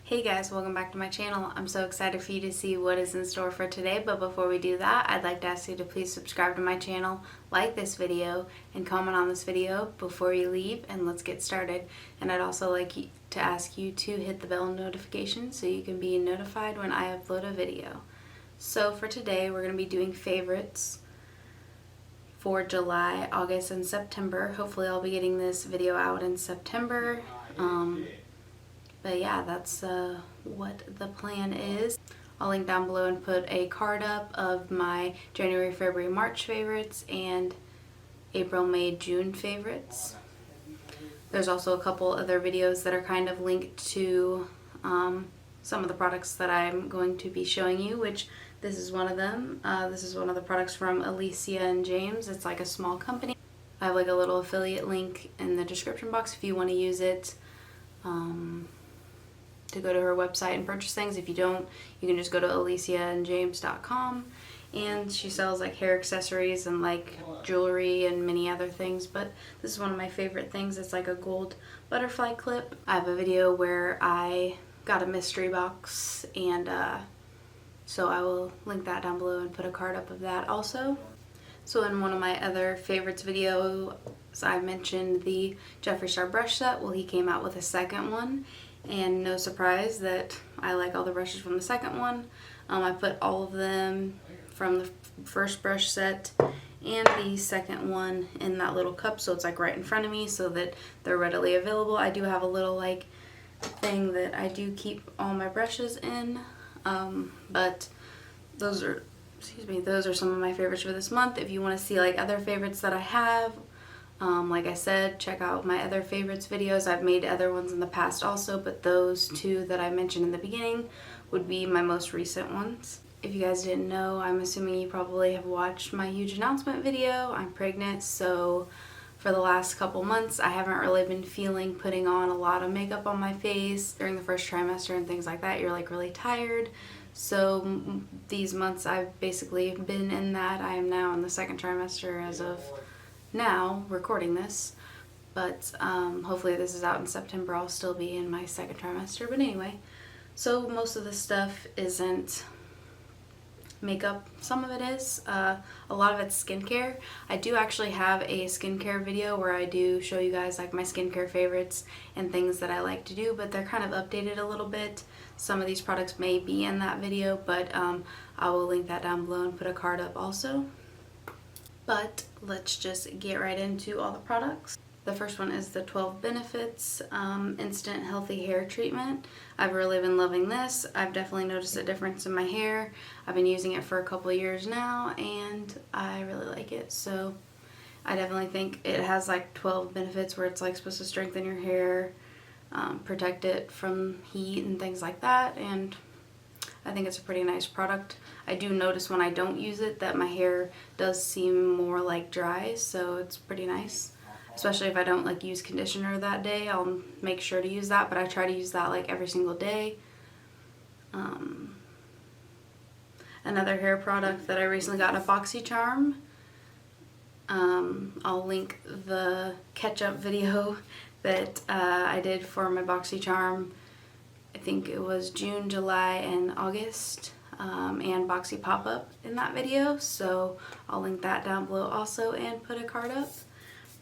Hey guys, welcome back to my channel. I'm so excited for you to see what is in store for today, but before we do that, I'd like to ask you to please subscribe to my channel, like this video, and comment on this video before you leave, and let's get started. And I'd also like to ask you to hit the bell notification so you can be notified when I upload a video. So for today, we're going to be doing favorites for July, August, and September. Hopefully I'll be getting this video out in September. But yeah, that's what the plan is. I'll link down below and put a card up of my January, February, March favorites and April, May, June favorites. There's also a couple other videos that are kind of linked to some of the products that I'm going to be showing you, which this is one of them. This is one of the products from Alanis-YIOCGHMM. It's like a small company. I have like a little affiliate link in the description box if you want to use it. To go to her website and purchase things. If you don't, you can just go to AliciaandJames.com, and she sells like hair accessories and like jewelry and many other things, but this is one of my favorite things. It's like a gold butterfly clip. I have a video where I got a mystery box, and so I will link that down below and put a card up of that also. So in one of my other favorites videos, I mentioned the Jeffree Star brush set. Well, he came out with a second one, and no surprise that I like all the brushes from the second one. I put all of them from the first brush set and the second one in that little cup, so it's like right in front of me so that they're readily available. I do have a little like thing that I do keep all my brushes in, but those are some of my favorites for this month. If you want to see like other favorites that I have, like I said, check out my other favorites videos. I've made other ones in the past also, but those two that I mentioned in the beginning would be my most recent ones. If you guys didn't know, I'm assuming you probably have watched my huge announcement video. I'm pregnant, so for the last couple months I haven't really been feeling putting on a lot of makeup on my face. During the first trimester and things like that, you're like really tired. So these months I've basically been in that. I am now in the second trimester as of now recording this, but hopefully this is out in September. I'll still be in my second trimester, but anyway, so most of this stuff isn't makeup. Some of it is. A lot of it's skincare. I do actually have a skincare video where I do show you guys like my skincare favorites and things that I like to do, but they're kind of updated a little bit. Some of these products may be in that video, but I will link that down below and put a card up also. But let's just get right into all the products. The first one is the 12 Benefits Instant Healthy Hair Treatment. I've really been loving this. I've definitely noticed a difference in my hair. I've been using it for a couple of years now, and I really like it. So I definitely think it has like 12 benefits where it's like supposed to strengthen your hair, protect it from heat and things like that, and I think it's a pretty nice product. I do notice when I don't use it that my hair does seem more like dry, so it's pretty nice. Especially if I don't like use conditioner that day, I'll make sure to use that, but I try to use that like every single day. Another hair product that I recently got, a boxycharm. I'll link the catch-up video that I did for my boxycharm. I think it was June, July, and August, and Boxy pop-up in that video, so I'll link that down below also and put a card up.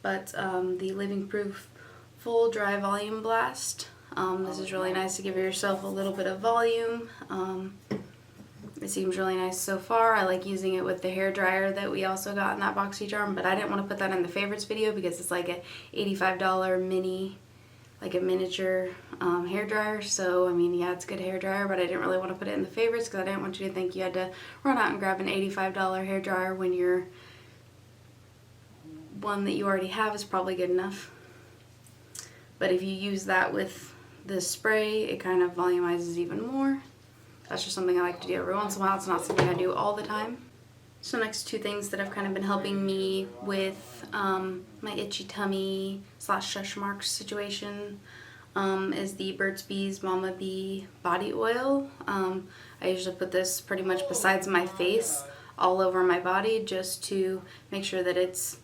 But the Living Proof Full Dry Volume Blast, this is really nice to give yourself a little bit of volume. It seems really nice so far. I like using it with the hair dryer that we also got in that boxycharm, but I didn't want to put that in the favorites video because it's like a $85 mini, like a miniature hair dryer. So I mean, yeah, it's a good hair dryer, but I didn't really want to put it in the favorites because I didn't want you to think you had to run out and grab an $85 hair dryer when your one that you already have is probably good enough. But if you use that with this spray, it kind of volumizes even more. That's just something I like to do every once in a while. It's not something I do all the time. So next two things that have kind of been helping me with my itchy tummy / stretch marks situation is the Burt's Bees Mama Bee body oil. I usually put this pretty much besides my face all over my body just to make sure that it's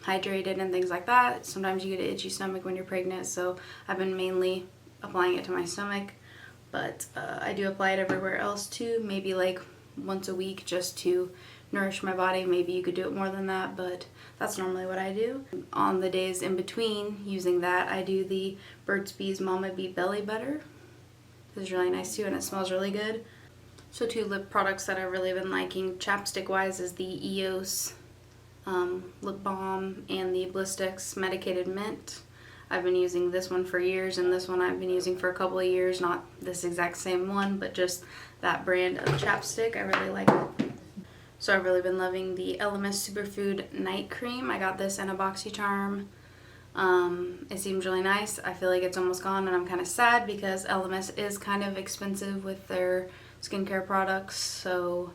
hydrated and things like that. Sometimes you get an itchy stomach when you're pregnant, so I've been mainly applying it to my stomach, but I do apply it everywhere else too, maybe like once a week just to nourish my body. Maybe you could do it more than that, but that's normally what I do. On the days in between using that, I do the Burt's Bees Mama Bee Belly Butter. This is really nice too, and it smells really good. So 2 lip products that I've really been liking chapstick wise is the EOS lip balm and the Blistex Medicated Mint. I've been using this one for years, and this one I've been using for a couple of years. Not this exact same one, but just that brand of chapstick. I really like it. So I've really been loving the Elemis Superfood Night Cream. I got this in a boxycharm. It seems really nice. I feel like it's almost gone, and I'm kind of sad because Elemis is kind of expensive with their skincare products, so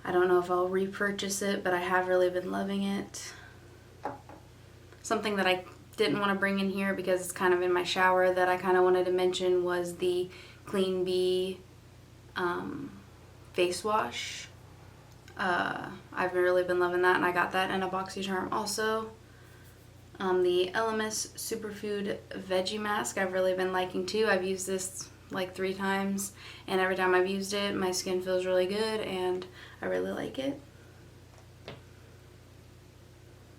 I don't know if I'll repurchase it, but I have really been loving it. Something that I didn't want to bring in here because it's kind of in my shower that I kind of wanted to mention was the Clean Bee face wash. I've really been loving that, and I got that in a boxycharm also. The Elemis Superfood Veggie Mask I've really been liking too. I've used this like 3 times, and every time I've used it my skin feels really good and I really like it.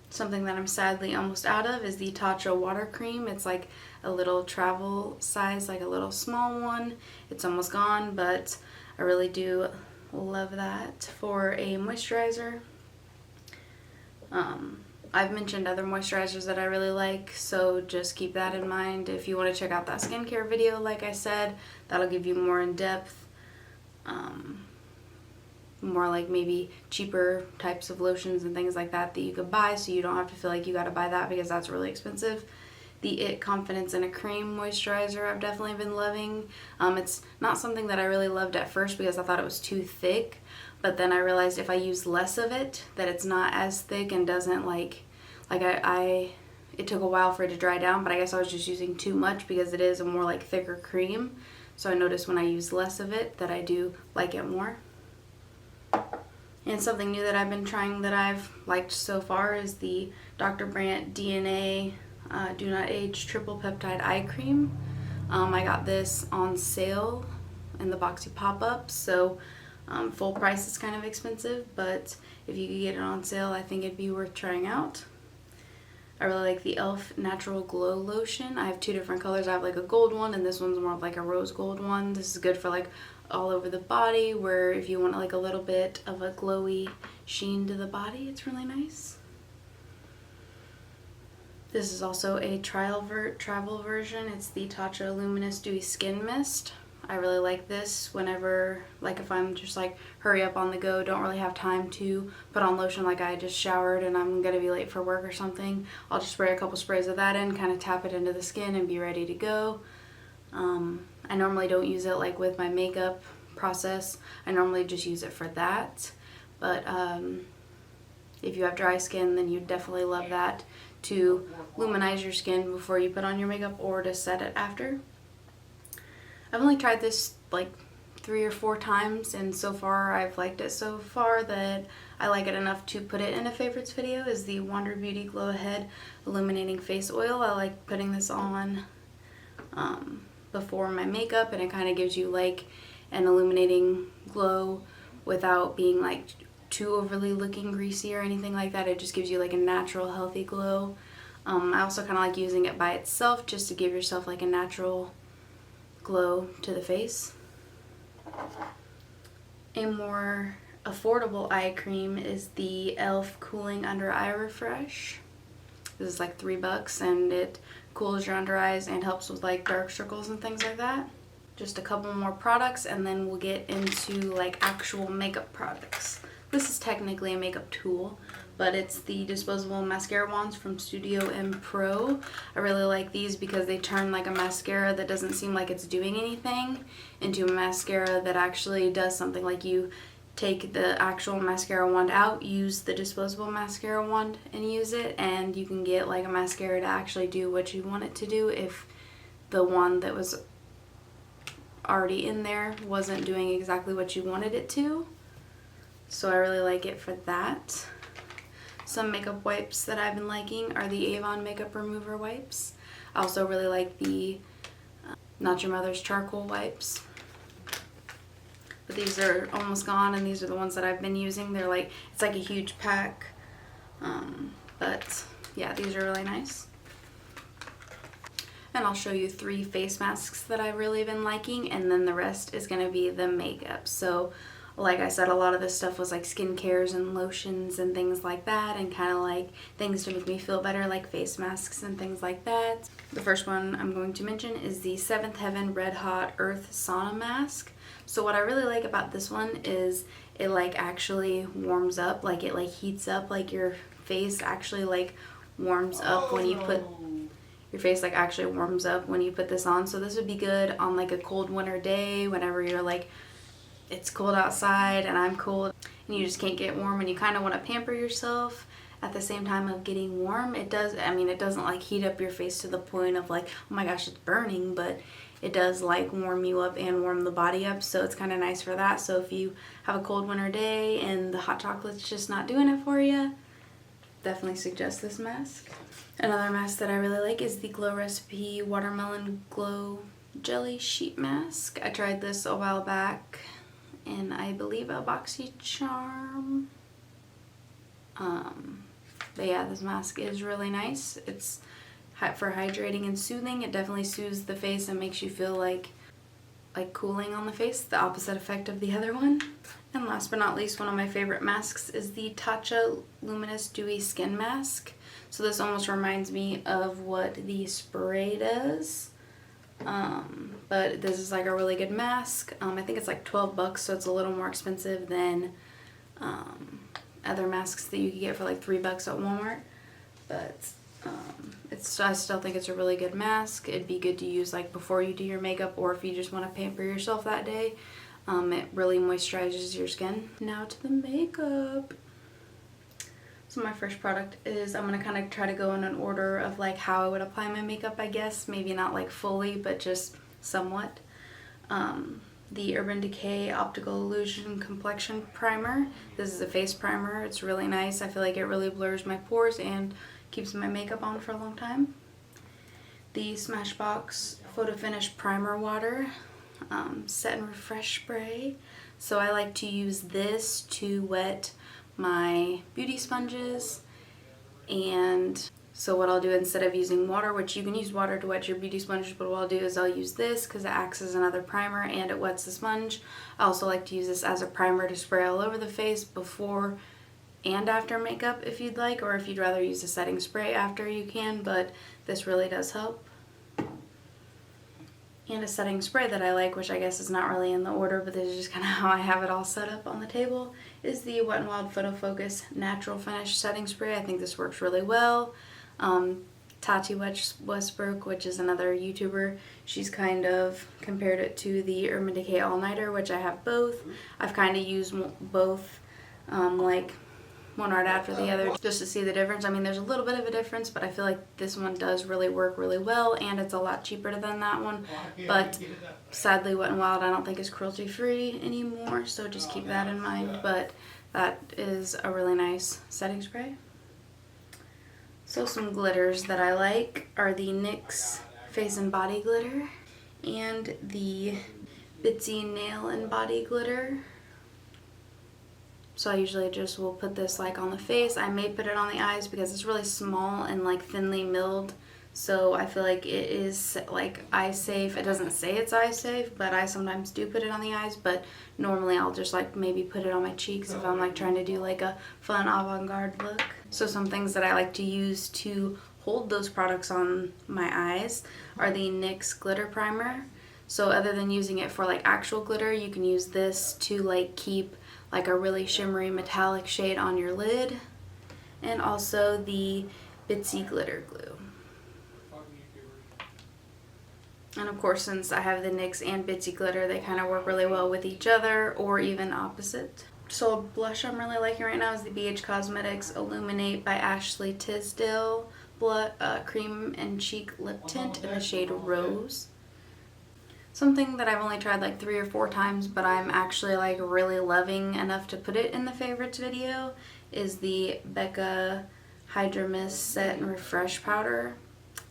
Something that I'm sadly almost out of is the Tatcha water cream. It's like a little travel size, like a little small one. It's almost gone, but I really do love that for a moisturizer. I've mentioned other moisturizers that I really like, so just keep that in mind. If you want to check out that skincare video, like I said, that'll give you more in depth, more like maybe cheaper types of lotions and things like that that you could buy, so you don't have to feel like you got to buy that because that's really expensive. The IT Confidence in a Cream moisturizer I've definitely been loving. It's not something that I really loved at first because I thought it was too thick, but then I realized if I use less of it that it's not as thick and doesn't it took a while for it to dry down, but I guess I was just using too much because it is a more like thicker cream. So I noticed when I use less of it that I do like it more. And something new that I've been trying that I've liked so far is the Dr. Brandt DNA Do Not Age Triple Peptide Eye Cream. I got this on sale in the Boxy pop-up, so full price is kind of expensive, but if you could get it on sale, I think it'd be worth trying out. I really like the e.l.f. Natural Glow Lotion. I have 2 different colors. I have like a gold one, and this one's more of like a rose gold one. This is good for like all over the body, where if you want like a little bit of a glowy sheen to the body, it's really nice. This is also a travel version. It's the Tatcha Luminous Dewy Skin Mist. I really like this whenever, like if I'm just like hurry up on the go, don't really have time to put on lotion, like I just showered and I'm gonna be late for work or something, I'll just spray a couple sprays of that in, kind of tap it into the skin and be ready to go. I normally don't use it like with my makeup process. I normally just use it for that, but if you have dry skin, then you definitely love that to luminize your skin before you put on your makeup or to set it after. I've only tried this like 3 or 4 times, and so far I've liked it so far that I like it enough to put it in a favorites video. Is the Wander Beauty Glow Ahead Illuminating Face Oil. I like putting this on before my makeup, and it kind of gives you like an illuminating glow without being like too overly looking greasy or anything like that. It just gives you like a natural healthy glow. I also kind of like using it by itself just to give yourself like a natural glow to the face. A more affordable eye cream is the e.l.f. Cooling Under Eye Refresh. This is like $3 and it cools your under eyes and helps with like dark circles and things like that. Just a couple more products and then we'll get into like actual makeup products. This is technically a makeup tool, but it's the disposable mascara wands from Studio M Pro. I really like these because they turn like a mascara that doesn't seem like it's doing anything into a mascara that actually does something. Like you take the actual mascara wand out, use the disposable mascara wand and use it, and you can get like a mascara to actually do what you want it to do if the one that was already in there wasn't doing exactly what you wanted it to. So I really like it for that. Some makeup wipes that I've been liking are the Avon Makeup Remover wipes. I also really like the Not Your Mother's charcoal wipes. But these are almost gone, and these are the ones that I've been using. They're like, it's like a huge pack. But yeah, these are really nice. And I'll show you 3 face masks that I've really been liking, and then the rest is going to be the makeup. So like I said, a lot of this stuff was like skincares and lotions and things like that, and kind of like things to make me feel better, like face masks and things like that. The first one I'm going to mention is the Seventh Heaven Red Hot Earth Sauna Mask. So what I really like about this one is it like actually warms up, like it like heats up, like your face actually like warms up when you put your face like actually warms up when you put this on. So this would be good on like a cold winter day whenever you're like, it's cold outside and I'm cold and you just can't get warm and you kind of want to pamper yourself at the same time of getting warm. It does, I mean, it doesn't like heat up your face to the point of like, oh my gosh, it's burning, but it does like warm you up and warm the body up. So it's kind of nice for that. So if you have a cold winter day and the hot chocolate's just not doing it for you, definitely suggest this mask. Another mask that I really like is the Glow Recipe Watermelon Glow Jelly Sheet Mask. I tried this a while back in, I believe, a boxycharm. But yeah, this mask is really nice. It's for hydrating and soothing. It definitely soothes the face and makes you feel like cooling on the face, the opposite effect of the other one. And last but not least, one of my favorite masks is the Tatcha Luminous Dewy Skin Mask. So this almost reminds me of what the spray does. But this is like a really good mask. I think it's like $12, so it's a little more expensive than other masks that you could get for like $3 at Walmart. But I still think it's a really good mask. It'd be good to use like before you do your makeup, or if you just want to pamper yourself that day. It really moisturizes your skin. Now to the makeup. So my first product is, I'm going to kind of try to go in an order of like how I would apply my makeup, I guess. Maybe not like fully, but just somewhat. The Urban Decay Optical Illusion Complexion Primer. This is a face primer. It's really nice. I feel like it really blurs my pores and keeps my makeup on for a long time. The Smashbox Photo Finish Primer Water. Set and Refresh Spray. So I like to use this to wet my beauty sponges, and so what I'll do instead of using water, which you can use water to wet your beauty sponges, but what I'll do is I'll use this because it acts as another primer and it wets the sponge. I also like to use this as a primer to spray all over the face before and after makeup if you'd like, or if you'd rather use a setting spray after, you can, but this really does help. And a setting spray that I like, which I guess is not really in the order, but this is just kind of how I have it all set up on the table, is the Wet n Wild Photo Focus Natural Finish Setting Spray. I think this works really well. Tati Westbrook, which is another YouTuber, she's kind of compared it to the Urban Decay All Nighter, which I have both. I've kind of used both like one right after the other just to see the difference. I mean, there's a little bit of a difference, but I feel like this one does really work really well, and it's a lot cheaper than that one. But sadly, Wet n Wild I don't think is cruelty free anymore, so just keep that in mind. But that is a really nice setting spray. So some glitters that I like are the NYX Face and Body Glitter and the Bitsy Nail and Body Glitter. So I usually just will put this like on the face. I may put it on the eyes because it's really small and like thinly milled. So I feel like it is like eye safe. It doesn't say it's eye safe, but I sometimes do put it on the eyes. But normally I'll just like maybe put it on my cheeks if I'm like trying to do like a fun avant-garde look. So some things that I like to use to hold those products on my eyes are the NYX Glitter Primer. So other than using it for like actual glitter, you can use this to like keep like a really shimmery metallic shade on your lid. And also the Bitsy Glitter Glue. And of course, since I have the NYX and Bitsy Glitter, they kind of work really well with each other, or even opposite. So a blush I'm really liking right now is the BH Cosmetics Illuminate by Ashley Tisdale Cream and Cheek Lip Tint in the shade Rose. Something that I've only tried like 3 or 4 times, but I'm actually like really loving enough to put it in the favorites video, is the Becca Hydra Mist Set and Refresh Powder.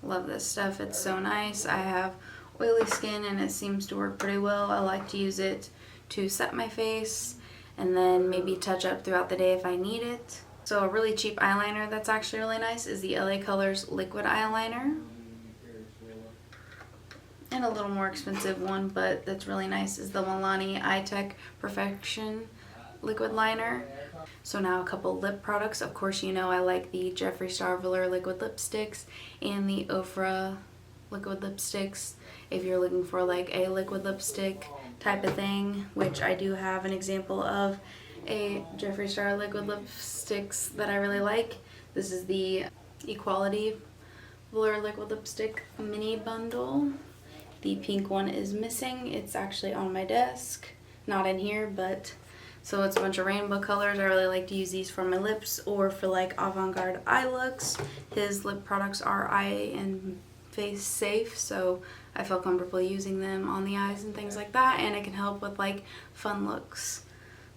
Love this stuff. It's so nice. I have oily skin and it seems to work pretty well. I like to use it to set my face and then maybe touch up throughout the day if I need it. So a really cheap eyeliner that's actually really nice is the LA Colors liquid eyeliner. And a little more expensive one, but that's really nice, is the Alanis-YIOCGHMM Perfection liquid liner. So now a couple lip products. Of course, you know I like the Jeffree Star Velour liquid lipsticks and the Ofra liquid lipsticks. If you're looking for like a liquid lipstick type of thing, which I do have an example of a Jeffree Star liquid lipsticks that I really like. This is the Equality Velour liquid lipstick mini bundle. The pink one is missing. It's actually on my desk, not in here, but so it's a bunch of rainbow colors. I really like to use these for my lips or for like avant-garde eye looks. His lip products are eye and face safe, so I feel comfortable using them on the eyes and things like that, and it can help with like fun looks.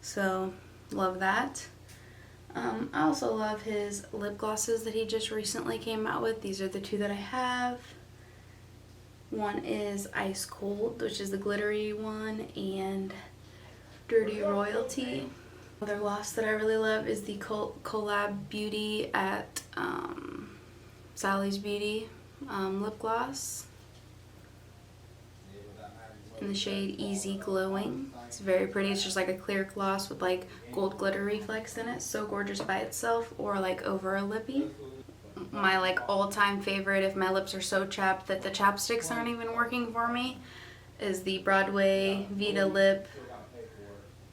So love that. I also love his lip glosses that he just recently came out with. These are the two that I have. One is Ice Cold, which is the glittery one, and Dirty Royalty. Another gloss that I really love is the Collab Beauty at Sally's Beauty lip gloss in the shade Easy Glowing. It's very pretty. It's just like a clear gloss with like gold glitter reflex in it. So gorgeous by itself or like over a lippy. My like all-time favorite, if my lips are so chapped that the chapsticks aren't even working for me, is the Broadway Vita Lip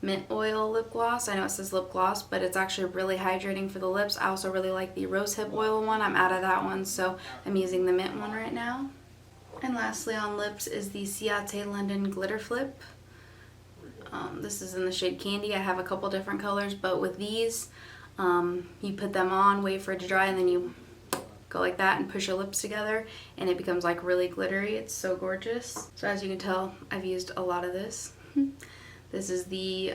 Mint Oil Lip Gloss. I know it says lip gloss, but it's actually really hydrating for the lips. I also really like the Rosehip Oil one. I'm out of that one, so I'm using the mint one right now. And lastly on lips is the Ciate London Glitter Flip. This is in the shade Candy. I have a couple different colors, but with these, you put them on, wait for it to dry, and then you go like that and push your lips together and it becomes like really glittery. It's so gorgeous. So as you can tell, I've used a lot of this. This is the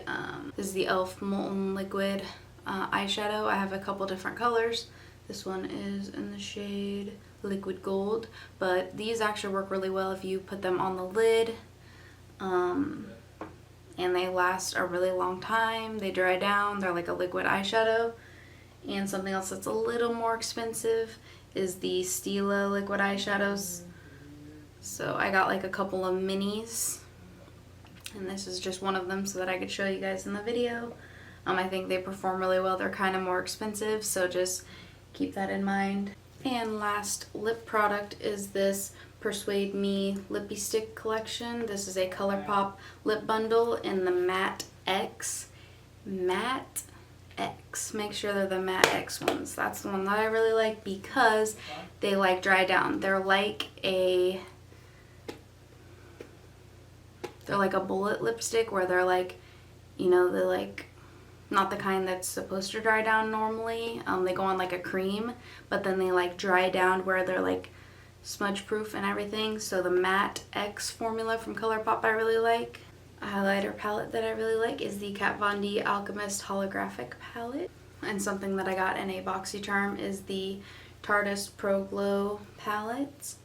e.l.f. Molten Liquid eyeshadow. I have a couple different colors. This one is in the shade Liquid Gold, but these actually work really well if you put them on the lid, and they last a really long time. They dry down. They're like a liquid eyeshadow. And something else that's a little more expensive is the Stila liquid eyeshadows. So I got like a couple of minis, and this is just one of them so that I could show you guys in the video. I think they perform really well. They're kind of more expensive, so just keep that in mind. And last lip product is this Persuade Me Lippy Stick collection. This is a ColourPop lip bundle in the Matte X. Matte X. Make sure they're the Matte X ones. That's the one that I really like because they like dry down. They're like a bullet lipstick where they're like, you know, they're like not the kind that's supposed to dry down normally. They go on like a cream, but then they like dry down where they're like smudge proof and everything. So the Matte X formula from ColourPop I really like. A highlighter palette that I really like is the Kat Von D Alchemist Holographic palette. And something that I got in a boxycharm is the Tarteist Pro Glow palette.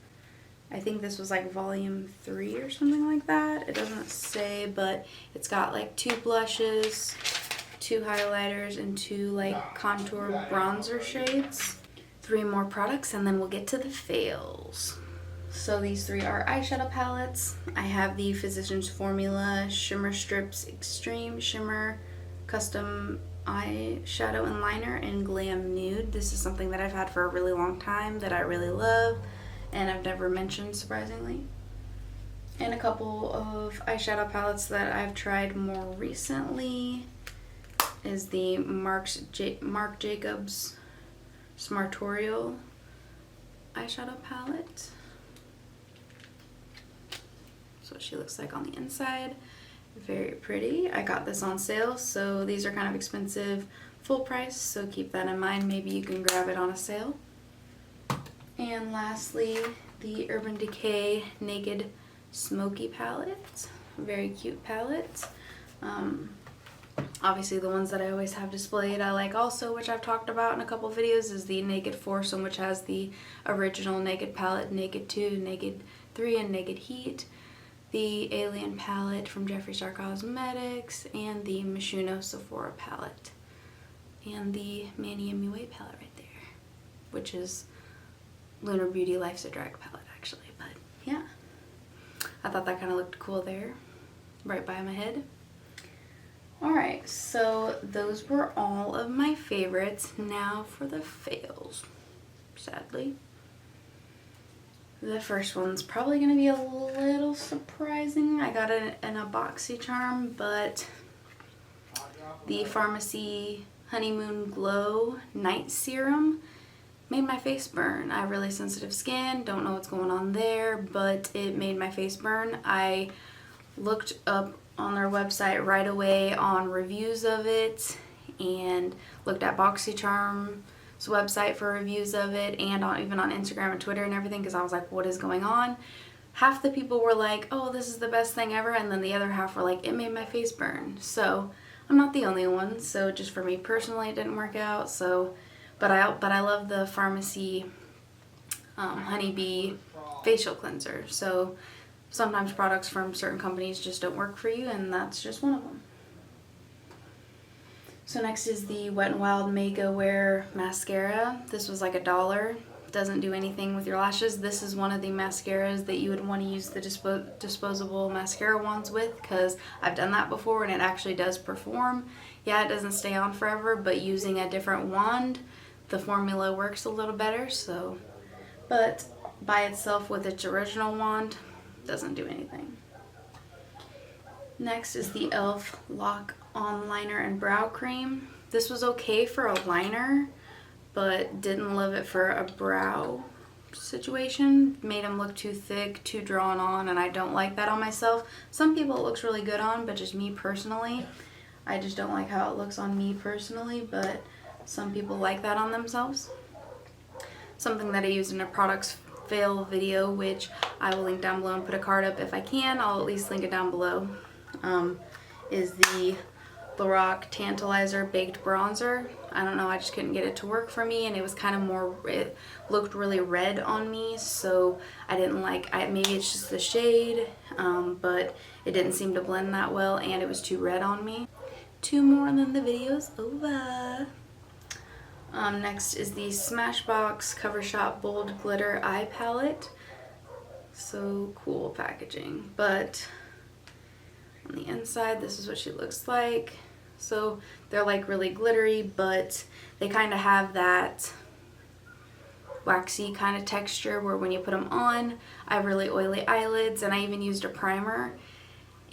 I think this was like volume 3 or something like that. It doesn't say, but it's got like 2 blushes, 2 highlighters, and 2 like contour bronzer shades. 3 more products and then we'll get to the fails. So these 3 are eyeshadow palettes. I have the Physicians Formula Shimmer Strips Extreme Shimmer Custom Eyeshadow and Liner in Glam Nude. This is something that I've had for a really long time that I really love and I've never mentioned, surprisingly. And a couple of eyeshadow palettes that I've tried more recently is the Marc Jacobs Smartorial eyeshadow palette. That's what she looks like on the inside. Very pretty. I got this on sale, so these are kind of expensive full price, so keep that in mind. Maybe you can grab it on a sale. And lastly, the Urban Decay Naked Smoky palette. Very cute palette. Obviously the ones that I always have displayed I like also, which I've talked about in a couple videos, is the Naked Foursome, which has the original Naked palette, Naked 2, Naked 3 in Naked Heat, the Alien palette from Jeffree Star Cosmetics, and the Mishuno Sephora palette, and the Manny MUA palette right there, which is Lunar Beauty Life's a Drag palette actually, but yeah. I thought that kind of looked cool there, right by my head. Alright, so those were all of my favorites. Now for the fails, sadly. The first one's probably going to be a little surprising. I got it in a boxycharm, but the Pharmacy Honeymoon Glow Night Serum made my face burn. I have really sensitive skin, don't know what's going on there, but it made my face burn. I looked up on their website right away on reviews of it and looked at boxycharm's website for reviews of it, and even on Instagram and Twitter and everything, because I was like, what is going on? Half the people were like, oh, this is the best thing ever, and then the other half were like, it made my face burn. So I'm not the only one, so just for me personally it didn't work out. So but I love the Pharmacy Honeybee facial cleanser. So sometimes products from certain companies just don't work for you, and that's just one of them. So next is the Wet n Wild Mega Wear Mascara. This was like $1. Doesn't do anything with your lashes. This is one of the mascaras that you would want to use the disposable mascara wands with, because I've done that before and it actually does perform. Yeah, it doesn't stay on forever, but using a different wand, the formula works a little better. So, but by itself with its original wand, doesn't do anything. Next is the e.l.f. Lock On Liner and Brow Cream. This was okay for a liner, but didn't love it for a brow situation. Made them look too thick, too drawn on, and I don't like that on myself. Some people it looks really good on, but just me personally, I just don't like how it looks on me personally, but some people like that on themselves. Something that I used in a products fail video, which I will link down below and put a card up if I can. I'll at least link it down below. Is the Lorac Tantalizer Baked Bronzer. I don't know, I just couldn't get it to work for me, and it was kind of more, it looked really red on me, so I didn't like, maybe it's just the shade, but it didn't seem to blend that well, and it was too red on me. 2 more and then the video's over. Next is the Smashbox Cover Shop Bold Glitter Eye Palette. So cool packaging, but on the inside this is what she looks like. So they're like really glittery, but they kind of have that waxy kind of texture where when you put them on, I have really oily eyelids, and I even used a primer,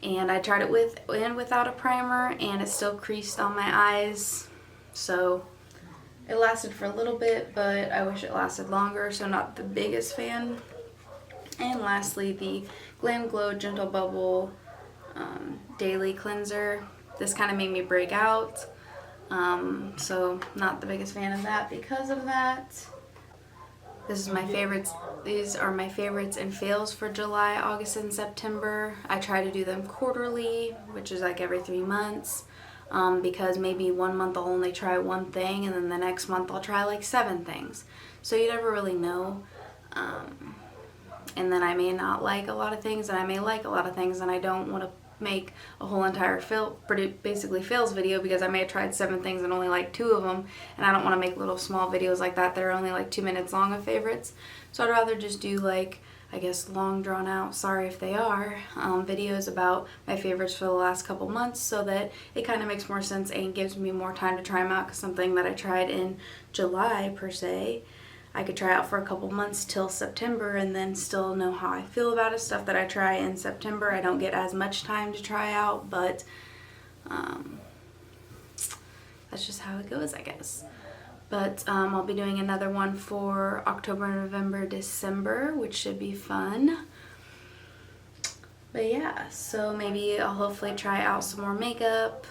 and I tried it with and without a primer, and it still creased on my eyes. So it lasted for a little bit, but I wish it lasted longer, so not the biggest fan. And lastly, the Glam Glow Gentle Bubble Daily Cleanser. This kind of made me break out, so not the biggest fan of that because of that. This is my favorites. These are my favorites and fails for July, August, and September. I try to do them quarterly, which is like every 3 months, because maybe 1 month I'll only try one thing, and then the next month I'll try like 7 things. So you never really know. And then I may not like a lot of things, and I may like a lot of things, and I don't want to make a whole entire basically fails video, because I may have tried 7 things and only like 2 of them, and I don't want to make little small videos like that are only like 2 minutes long of favorites. So I'd rather just do like, I guess, long drawn out, sorry if they are, videos about my favorites for the last couple months, so that it kind of makes more sense and gives me more time to try them out, because something that I tried in July per se, I could try out for a couple months till September and then still know how I feel about it. Stuff that I try in September, I don't get as much time to try out, but that's just how it goes, I guess. But I'll be doing another one for October, November, December, which should be fun. But yeah, so maybe I'll hopefully try out some more makeup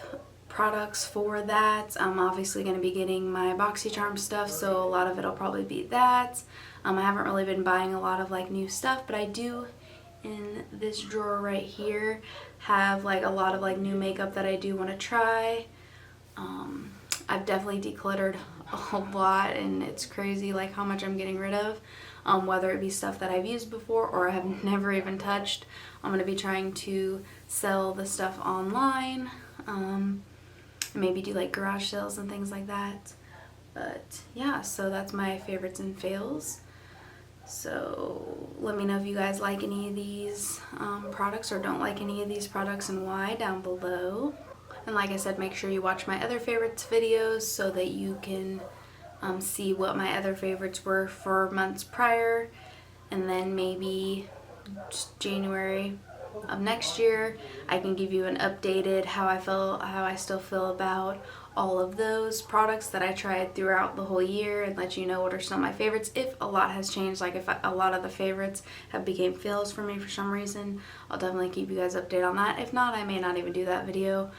products for that. I'm obviously going to be getting my BoxyCharm stuff, so a lot of it'll probably be that. I haven't really been buying a lot of like new stuff, but I do in this drawer right here have like a lot of like new makeup that I do want to try. I've definitely decluttered a lot, and it's crazy like how much I'm getting rid of. whether it be stuff that I've used before or I have never even touched. I'm going to be trying to sell the stuff online, maybe do like garage sales and things like that. But yeah, so that's my favorites and fails. So let me know if you guys like any of these products or don't like any of these products and why down below. And like I said, make sure you watch my other favorites videos so that you can see what my other favorites were for months prior, and then maybe just January of next year I can give you an updated how I still feel about all of those products that I tried throughout the whole year, and let you know what are some of my favorites. If a lot has changed, like if a lot of the favorites have became fails for me for some reason, I'll definitely keep you guys updated on that. If not, I may not even do that video.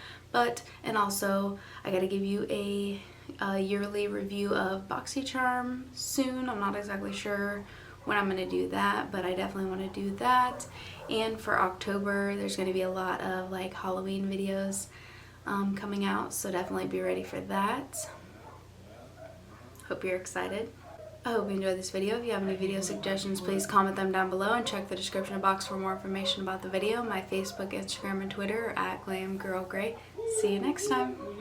And also I gotta give you a yearly review of BoxyCharm soon. I'm not exactly sure when I'm going to do that, but I definitely want to do that. And for October, there's going to be a lot of like Halloween videos coming out, so definitely be ready for that. Hope you're excited. I hope you enjoyed this video. If you have any video suggestions, please comment them down below and check the description box for more information about the video. My Facebook, Instagram, and Twitter are @GlamGirlGray. See you next time.